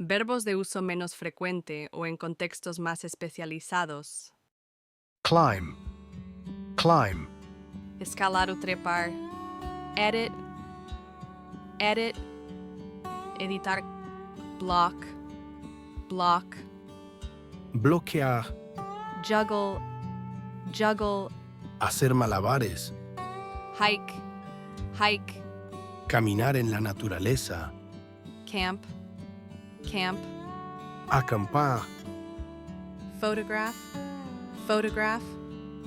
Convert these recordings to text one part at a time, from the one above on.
Verbos de uso menos frecuente o en contextos más especializados. Climb. Climb. Escalar o trepar. Edit. Edit. Editar. Block. Block. Bloquear. Juggle. Juggle. Hacer malabares. Hike. Hike. Caminar en la naturaleza. Camp. Camp. Acampar. Photograph. Photograph.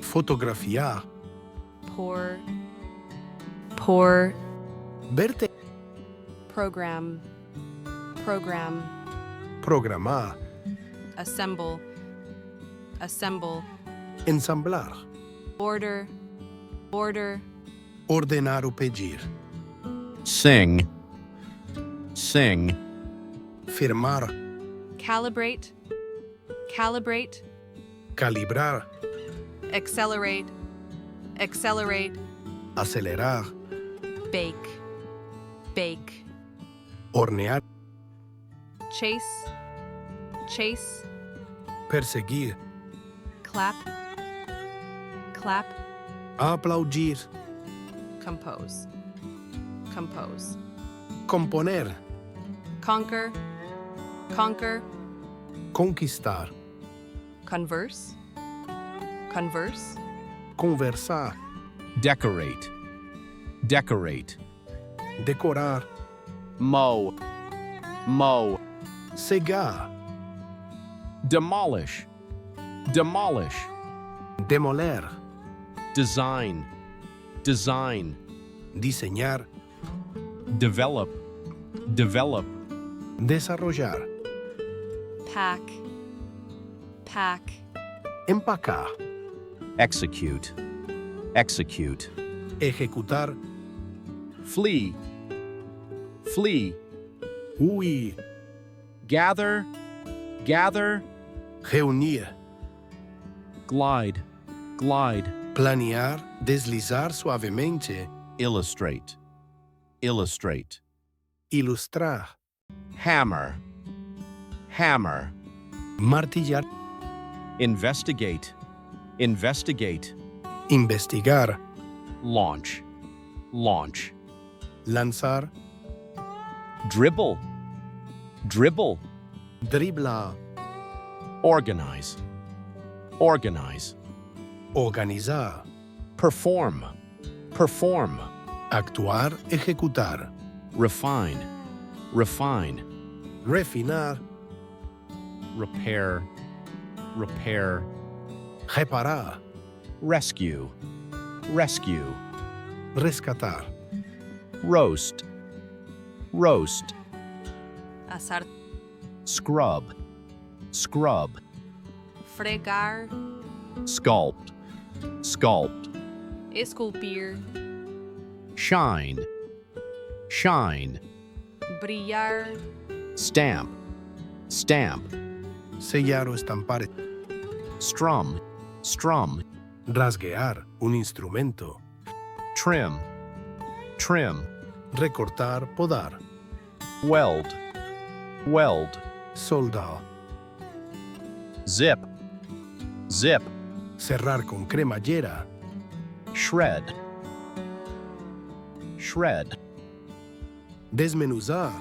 Fotografiar. Pour. Pour. Verter. Program. Program. Programar. Assemble. Assemble. Ensamblar. Order. Order. Ordenar o pedir. Sing. Sing. Firmar. Calibrate. Calibrate. Calibrar. Accelerate. Accelerate. Acelerar. Bake. Bake. Hornear. Chase. Chase. Perseguir. Clap. Clap. Aplaudir. Compose. Compose. Componer. Conquer. Conquer. Conquistar. Converse. Converse. Conversar. Decorate. Decorate. Decorar. Mow. Mow. Cegar. Demolish. Demolish. Demoler. Design. Design. Diseñar. Develop. Develop. Desarrollar. Pack. Pack. Empacar. Execute. Execute. Ejecutar. Flee. Flee. Huir. Gather. Gather. Reunir. Glide. Glide. Planear. Deslizar suavemente. Illustrate. Illustrate. Ilustrar. Hammer. Hammer. Martillar. Investigate. Investigate. Investigar. Launch. Launch. Lanzar. Dribble. Dribble. Driblar. Organize. Organize. Organizar. Perform. Perform. Actuar. Ejecutar. Refine. Refine. Refinar. Repair. Repair. Reparar. Rescue. Rescue. Rescatar. Roast. Roast. Asar. Scrub. Scrub. Fregar. Sculpt. Sculpt. Esculpir. Shine. Shine. Brillar. Stamp. Stamp. Sellar o estampar. Strum. Strum. Rasguear. Un instrumento. Trim. Trim. Recortar. Podar. Weld. Weld. Soldar. Zip. Zip. Cerrar con cremallera. Shred. Shred. Desmenuzar.